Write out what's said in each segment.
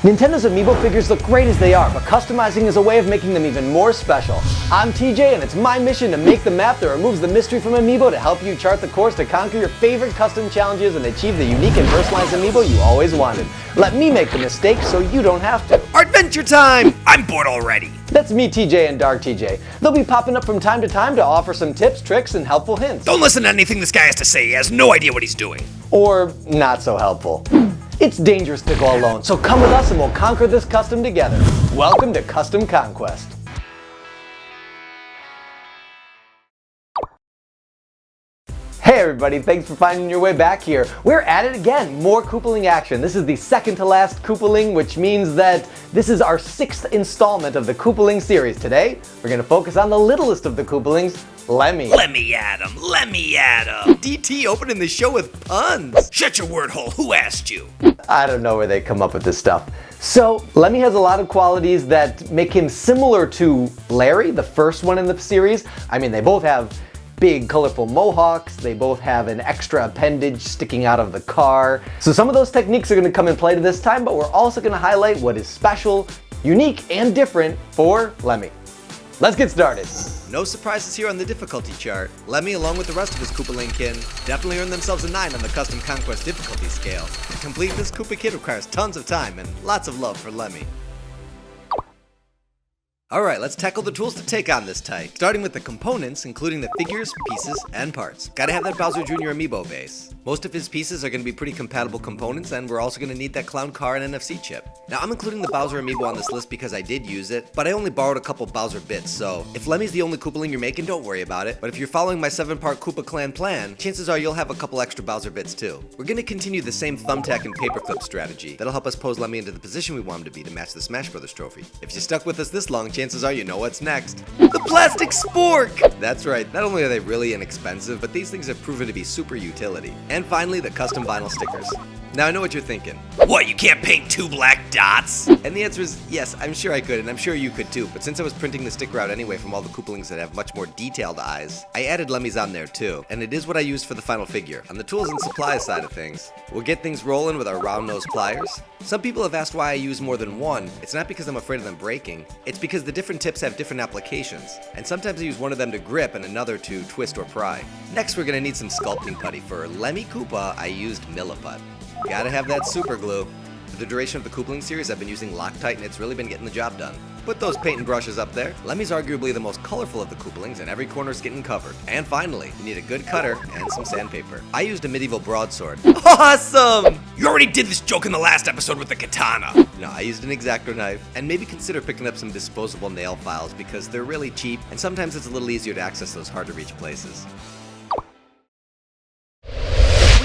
Nintendo's Amiibo figures look great as they are, but customizing is a way of making them even more special. I'm TJ, and it's my mission to make the map that removes the mystery from Amiibo to help you chart the course to conquer your favorite custom challenges and achieve the unique and personalized Amiibo you always wanted. Let me make the mistakes so you don't have to. Adventure time! I'm bored already. That's me, TJ, and Dark TJ. They'll be popping up from time to time to offer some tips, tricks, and helpful hints. Don't listen to anything this guy has to say. He has no idea what he's doing. Or not so helpful. It's dangerous to go alone, so come with us and we'll conquer this custom together. Welcome to Custom Conquest. Hey everybody, thanks for finding your way back here. We're at it again, more Koopaling action. This is the second to last Koopaling, which means that this is our 6th installment of the Koopaling series. Today, we're going to focus on the littlest of the Koopalings, Lemmy. Let me at him. DT opening the show with puns. Shut your word hole. Who asked you? I don't know where they come up with this stuff. So, Lemmy has a lot of qualities that make him similar to Larry, the first one in the series. I mean, they both have big colorful mohawks, they both have an extra appendage sticking out of the car. So some of those techniques are going to come in play this time, but we're also going to highlight what is special, unique, and different for Lemmy. Let's get started. No surprises here on the difficulty chart. Lemmy, along with the rest of his Koopaling kin, definitely earned themselves a 9 on the Custom Conquest difficulty scale. To complete this Koopa Kid requires tons of time and lots of love for Lemmy. Alright, let's tackle the tools to take on this type, starting with the components, including the figures, pieces, and parts. Gotta have that Bowser Jr. Amiibo base. Most of his pieces are going to be pretty compatible components, and we're also going to need that clown car and NFC chip. Now, I'm including the Bowser Amiibo on this list because I did use it, but I only borrowed a couple Bowser bits, so if Lemmy's the only Koopaling you're making, don't worry about it. But if you're following my 7-part Koopa Clan plan, chances are you'll have a couple extra Bowser bits too. We're going to continue the same thumbtack and paperclip strategy. That'll help us pose Lemmy into the position we want him to be to match the Smash Brothers trophy. If you stuck with us this long, chances are you know what's next. The plastic spork! That's right, not only are they really inexpensive, but these things have proven to be super utility. And finally, the custom vinyl stickers. Now I know what you're thinking. What, you can't paint 2 black dots? And the answer is yes, I'm sure I could, and I'm sure you could too, but since I was printing the sticker out anyway from all the Koopalings that have much more detailed eyes, I added Lemmy's on there too, and it is what I used for the final figure. On the tools and supplies side of things, we'll get things rolling with our round nose pliers. Some people have asked why I use more than one. It's not because I'm afraid of them breaking, it's because the different tips have different applications, and sometimes I use one of them to grip and another to twist or pry. Next, we're gonna need some sculpting putty. For Lemmy Koopa, I used Milliput. Gotta have that super glue. For the duration of the Koopaling series, I've been using Locktite, and it's really been getting the job done. Put those paint brushes up there. Lemmy's arguably the most colorful of the Koopalings, and every corner's getting covered. And finally, you need a good cutter and some sandpaper. I used a medieval broadsword. Awesome! You already did this joke in the last episode with the katana. No, I used an X-acto Knife, and maybe consider picking up some disposable nail files because they're really cheap, and sometimes it's a little easier to access those hard-to-reach places.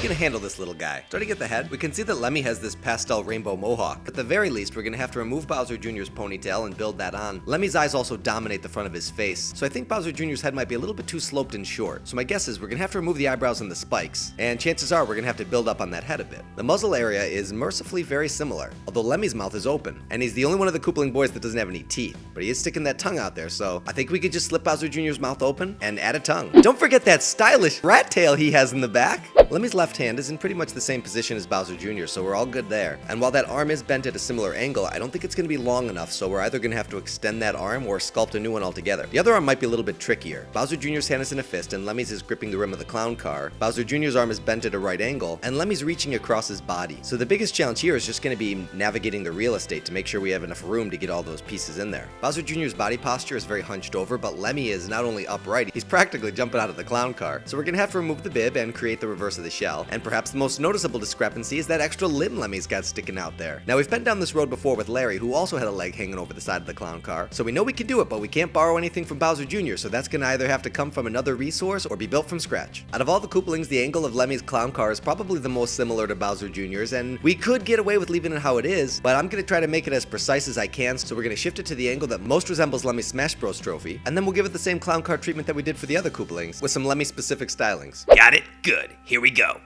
Gonna handle this little guy. Starting at the head, we can see that Lemmy has this pastel rainbow mohawk. At the very least, we're gonna have to remove Bowser Jr.'s ponytail and build that on. Lemmy's eyes also dominate the front of his face, so I think Bowser Jr.'s head might be a little bit too sloped and short. So my guess is we're gonna have to remove the eyebrows and the spikes, and chances are we're gonna have to build up on that head a bit. The muzzle area is mercifully very similar, although Lemmy's mouth is open, and he's the only one of the Koopaling boys that doesn't have any teeth, but he is sticking that tongue out there, so I think we could just slip Bowser Jr.'s mouth open and add a tongue. Don't forget that stylish rat tail he has in the back. Lemmy's left hand is in pretty much the same position as Bowser Jr., so we're all good there. And while that arm is bent at a similar angle, I don't think it's going to be long enough, so we're either going to have to extend that arm or sculpt a new one altogether. The other arm might be a little bit trickier. Bowser Jr.'s hand is in a fist, and Lemmy's is gripping the rim of the clown car. Bowser Jr.'s arm is bent at a right angle, and Lemmy's reaching across his body. So the biggest challenge here is just going to be navigating the real estate to make sure we have enough room to get all those pieces in there. Bowser Jr.'s body posture is very hunched over, but Lemmy is not only upright, he's practically jumping out of the clown car. So we're going to have to remove the bib and create the reverse of the shell, and perhaps the most noticeable discrepancy is that extra limb Lemmy's got sticking out there. Now, we've been down this road before with Larry, who also had a leg hanging over the side of the clown car, so we know we can do it, but we can't borrow anything from Bowser Jr., so that's gonna either have to come from another resource or be built from scratch. Out of all the Koopalings, the angle of Lemmy's clown car is probably the most similar to Bowser Jr.'s, and we could get away with leaving it how it is, but I'm gonna try to make it as precise as I can, so we're gonna shift it to the angle that most resembles Lemmy's Smash Bros. Trophy, and then we'll give it the same clown car treatment that we did for the other Koopalings, with some Lemmy-specific stylings. Got it? Good. Here we go.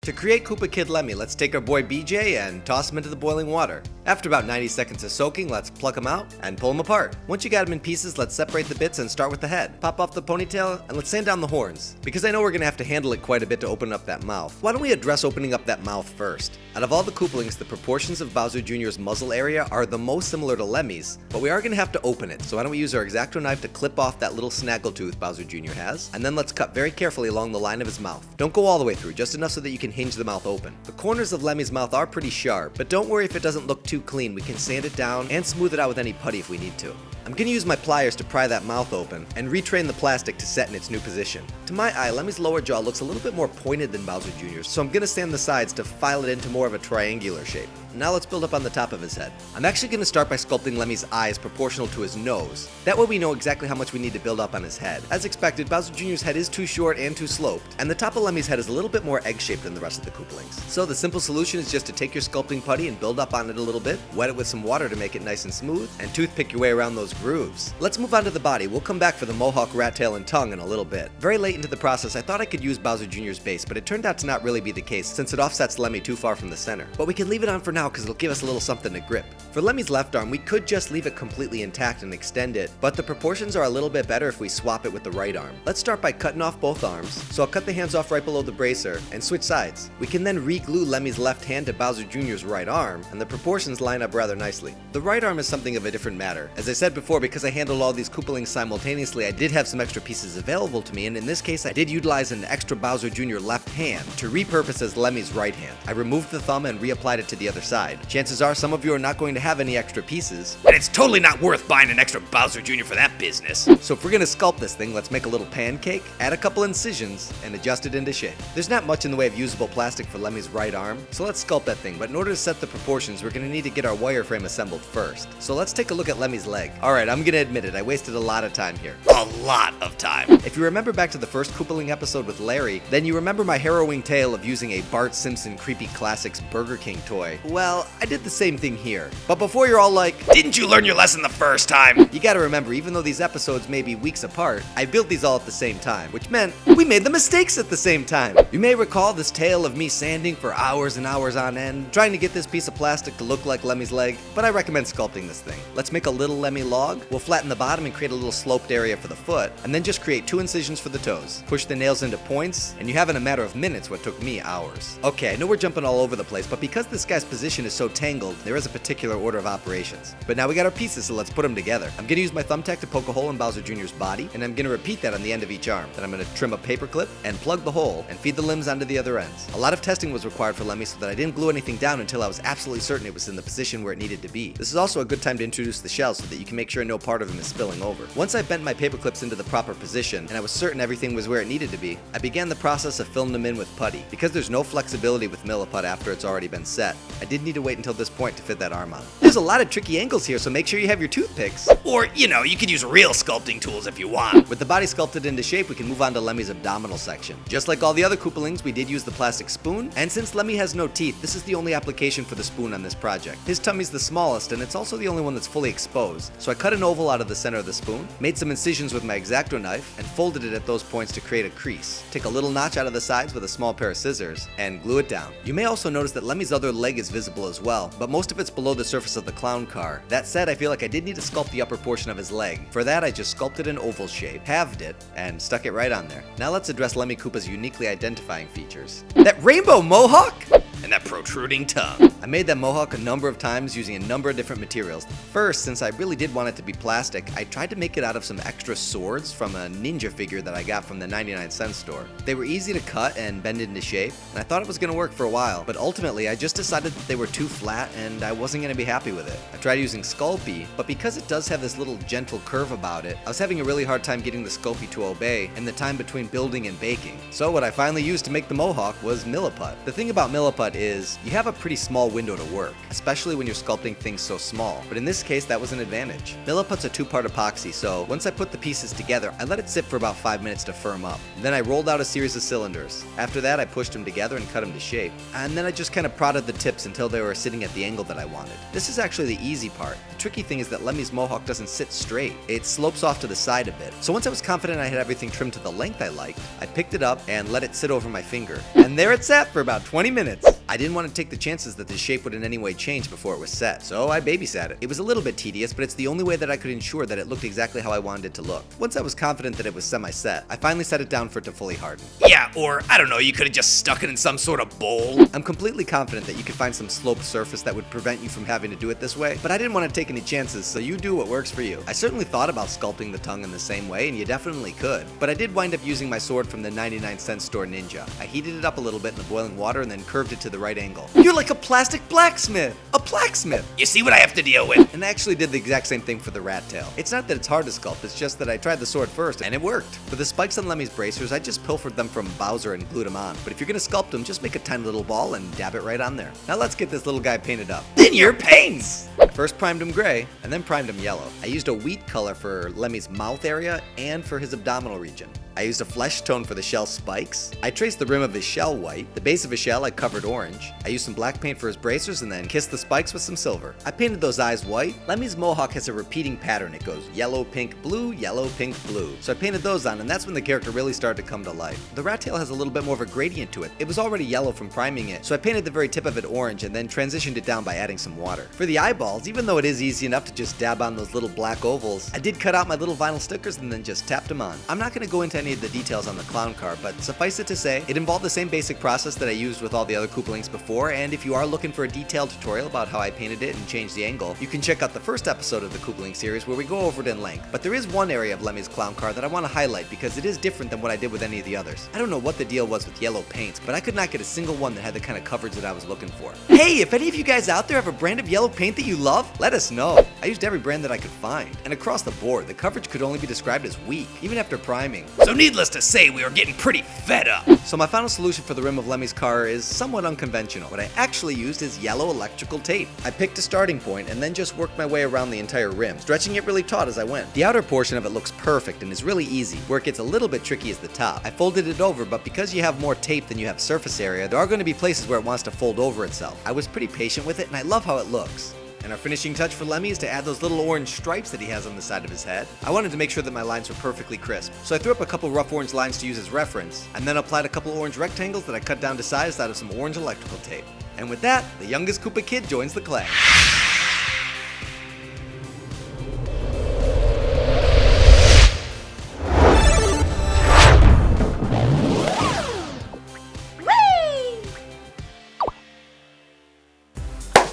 To create Koopa Kid Lemmy, let's take our boy BJ and toss him into the boiling water. After about 90 seconds of soaking, let's pluck him out and pull him apart. Once you got him in pieces, let's separate the bits and start with the head. Pop off the ponytail and let's sand down the horns. Because I know we're going to have to handle it quite a bit to open up that mouth, why don't we address opening up that mouth first? Out of all the Koopalings, the proportions of Bowser Jr.'s muzzle area are the most similar to Lemmy's, but we are going to have to open it, so why don't we use our X-acto knife to clip off that little snaggletooth Bowser Jr. has, and then let's cut very carefully along the line of his mouth. Don't go all the way through, just enough so that you can hinge the mouth open. The corners of Lemmy's mouth are pretty sharp, but don't worry if it doesn't look too clean. We can sand it down and smooth it out with any putty if we need to. I'm going to use my pliers to pry that mouth open and retrain the plastic to set in its new position. To my eye, Lemmy's lower jaw looks a little bit more pointed than Bowser Jr.'s, so I'm going to sand the sides to file it into more of a triangular shape. Now let's build up on the top of his head. I'm actually going to start by sculpting Lemmy's eyes proportional to his nose. That way we know exactly how much we need to build up on his head. As expected, Bowser Jr.'s head is too short and too sloped, and the top of Lemmy's head is a little bit more egg-shaped than the rest of the Koopalings. So the simple solution is just to take your sculpting putty and build up on it a little bit, wet it with some water to make it nice and smooth, and toothpick your way around those grooves. Let's move on to the body. We'll come back for the Mohawk, rat tail, and tongue in a little bit. Very late into the process, I thought I could use Bowser Jr.'s base, but it turned out to not really be the case since it offsets Lemmy too far from the center. But we can leave it on for now because it'll give us a little something to grip. For Lemmy's left arm, we could just leave it completely intact and extend it, but the proportions are a little bit better if we swap it with the right arm. Let's start by cutting off both arms, so I'll cut the hands off right below the bracer and switch sides. We can then re-glue Lemmy's left hand to Bowser Jr.'s right arm, and the proportions line up rather nicely. The right arm is something of a different matter. As I said before, because I handled all these Koopalings simultaneously, I did have some extra pieces available to me, and in this case I did utilize an extra Bowser Jr. left hand to repurpose as Lemmy's right hand. I removed the thumb and reapplied it to the other side. Chances are some of you are not going to have any extra pieces, and it's totally not worth buying an extra Bowser Jr. for that business. So if we're gonna sculpt this thing, let's make a little pancake, add a couple incisions, and adjust it into shape. There's not much in the way of usable plastic for Lemmy's right arm, so let's sculpt that thing, but in order to set the proportions, we're gonna need to get our wireframe assembled first. So let's take a look at Lemmy's leg. Alright, I'm gonna admit it, I wasted a lot of time here. A lot of time. If you remember back to the first Koopaling episode with Larry, then you remember my harrowing tale of using a Bart Simpson Creepy Classics Burger King toy. Well, I did the same thing here. But before you're all like, didn't you learn your lesson the first time? You gotta remember, even though these episodes may be weeks apart, I built these all at the same time, which meant we made the mistakes at the same time. You may recall this tale of me sanding for hours and hours on end, trying to get this piece of plastic to look like Lemmy's leg, but I recommend sculpting this thing. Let's make a little Lemmy log, we'll flatten the bottom and create a little sloped area for the foot, and then just create 2 incisions for the toes. Push the nails into points, and you have in a matter of minutes what took me hours. Okay, I know we're jumping all over the place, but because this guy's position is so tangled, there is a particular order of operations. But now we got our pieces, so let's put them together. I'm gonna use my thumbtack to poke a hole in Bowser Jr.'s body, and I'm gonna repeat that on the end of each arm. Then I'm gonna trim a paper clip and plug the hole and feed the limbs onto the other ends. A lot of testing was required for Lemmy so that I didn't glue anything down until I was absolutely certain it was in the position where it needed to be. This is also a good time to introduce the shell so that you can make sure no part of him is spilling over. Once I bent my paper clips into the proper position and I was certain everything was where it needed to be, I began the process of filling them in with putty. Because there's no flexibility with Milliput after it's already been set, I did need to wait until this point to fit that arm on. There's a lot of tricky angles here, so make sure you have your toothpicks. Or, you know, you could use real sculpting tools if you want. With the body sculpted into shape, we can move on to Lemmy's abdominal section. Just like all the other Koopalings, we did use the plastic spoon, and since Lemmy has no teeth, this is the only application for the spoon on this project. His tummy's the smallest, and it's also the only one that's fully exposed. So I cut an oval out of the center of the spoon, made some incisions with my X-acto knife, and folded it at those points to create a crease. Take a little notch out of the sides with a small pair of scissors, and glue it down. You may also notice that Lemmy's other leg is visible as well, but most of it's below the surface of the clown car. That said, I feel like I did need to sculpt the upper portion of his leg. For that, I just sculpted an oval shape, halved it, and stuck it right on there. Now let's address Lemmy Koopa's uniquely identifying features. That rainbow mohawk! And that protruding tongue. I made that mohawk a number of times using a number of different materials. First, since I really did want it to be plastic, I tried to make it out of some extra swords from a ninja figure that I got from the 99-cent store. They were easy to cut and bend into shape, and I thought it was going to work for a while, but ultimately I just decided that they were too flat and I wasn't going to be happy with it. I tried using Sculpey, but because it does have this little gentle curve about it, I was having a really hard time getting the Sculpey to obey in the time between building and baking. So what I finally used to make the mohawk was Milliput. The thing about Milliput Milliput is you have a pretty small window to work, especially when you're sculpting things so small, but in this case that was an advantage. Milliput's a two-part epoxy, so once I put the pieces together, I let it sit for about 5 minutes to firm up. Then I rolled out a series of cylinders. After that, I pushed them together and cut them to shape. And then I just kind of prodded the tips until they were sitting at the angle that I wanted. This is actually the easy part. The tricky thing is that Lemmy's Mohawk doesn't sit straight. It slopes off to the side a bit. So once I was confident I had everything trimmed to the length I liked, I picked it up and let it sit over my finger. And there it sat for about 20 minutes. I didn't want to take the chances that the shape would in any way change before it was set, so I babysat it. It was a little bit tedious, but it's the only way that I could ensure that it looked exactly how I wanted it to look. Once I was confident that it was semi-set, I finally set it down for it to fully harden. Yeah, or I don't know, you could have just stuck it in some sort of bowl. I'm completely confident that you could find some sloped surface that would prevent you from having to do it this way, but I didn't want to take any chances, so you do what works for you. I certainly thought about sculpting the tongue in the same way, and you definitely could, but I did wind up using my sword from the 99-cent store Ninja. I heated it up a little bit in the boiling water and then curved it to the right angle. You're like a plastic blacksmith. A blacksmith! You see what I have to deal with? And I actually did the exact same thing for the rat tail. It's not that it's hard to sculpt, it's just that I tried the sword first, and it worked. For the spikes on Lemmy's bracers, I just pilfered them from Bowser and glued them on, but if you're gonna sculpt them, just make a tiny little ball and dab it right on there. Now let's get this little guy painted up. Then your paints! First primed him gray, and then primed him yellow. I used a wheat color for Lemmy's mouth area and for his abdominal region. I used a flesh tone for the shell spikes. I traced the rim of his shell white. The base of his shell I covered orange. I used some black paint for his bracers and then kissed the spikes with some silver. I painted those eyes white. Lemmy's Mohawk has a repeating pattern. It goes yellow, pink, blue, yellow, pink, blue. So I painted those on, and that's when the character really started to come to life. The rat tail has a little bit more of a gradient to it. It was already yellow from priming it, so I painted the very tip of it orange and then transitioned it down by adding some water. For the eyeballs, even though it is easy enough to just dab on those little black ovals, I did cut out my little vinyl stickers and then just tapped them on. I'm not going to go into any of the details on the clown car, but suffice it to say, it involved the same basic process that I used with all the other Koopalings before, and if you are looking for a detailed tutorial about how I painted it and changed the angle, you can check out the first episode of the Koopaling series where we go over it in length. But there is one area of Lemmy's clown car that I want to highlight because it is different than what I did with any of the others. I don't know what the deal was with yellow paints, but I could not get a single one that had the kind of coverage that I was looking for. Hey, if any of you guys out there have a brand of yellow paint that you love, let us know. I used every brand that I could find, and across the board, the coverage could only be described as weak, even after priming. So needless to say, we were getting pretty fed up. So my final solution for the rim of Lemmy's car is somewhat unconventional. What I actually used is yellow electrical tape. I picked a starting point and then just worked my way around the entire rim, stretching it really taut as I went. The outer portion of it looks perfect and is really easy. Where it gets a little bit tricky is the top. I folded it over, but because you have more tape than you have surface area, there are going to be places where it wants to fold over itself. I was pretty patient with it and I love how it looks. And our finishing touch for Lemmy is to add those little orange stripes that he has on the side of his head. I wanted to make sure that my lines were perfectly crisp, so I threw up a couple rough orange lines to use as reference, and then applied a couple orange rectangles that I cut down to size out of some orange electrical tape. And with that, the youngest Koopa Kid joins the clan.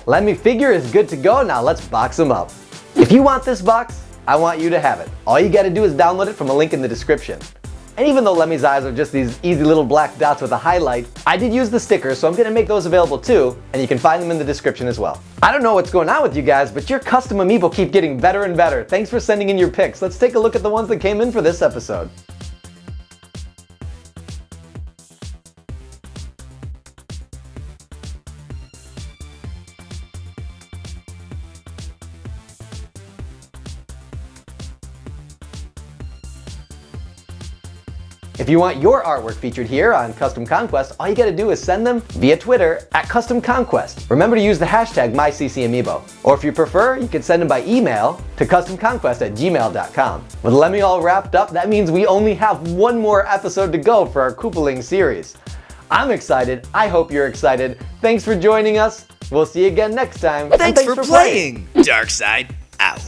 Lemmy figure is good to go, now let's box him up. If you want this box, I want you to have it. All you gotta do is download it from a link in the description. And even though Lemmy's eyes are just these easy little black dots with a highlight, I did use the stickers, so I'm gonna make those available too, and you can find them in the description as well. I don't know what's going on with you guys, but your custom Amiibo keep getting better and better. Thanks for sending in your pics. Let's take a look at the ones that came in for this episode. If you want your artwork featured here on Custom Conquest, all you gotta do is send them via Twitter at Custom Conquest. Remember to use the hashtag MyCCAmiibo. Or if you prefer, you can send them by email to customconquest@gmail.com. With Lemmy all wrapped up, that means we only have one more episode to go for our Koopaling series. I'm excited. I hope you're excited. Thanks for joining us. We'll see you again next time. Thanks for playing. Dark side out.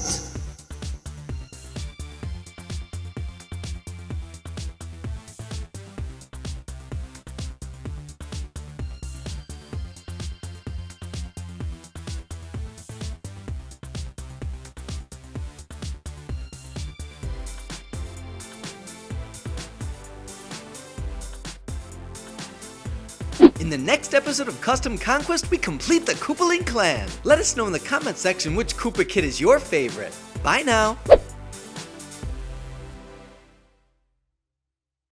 In the next episode of Custom Conquest, we complete the Koopaling clan. Let us know in the comment section which Koopa Kid is your favorite. Bye now.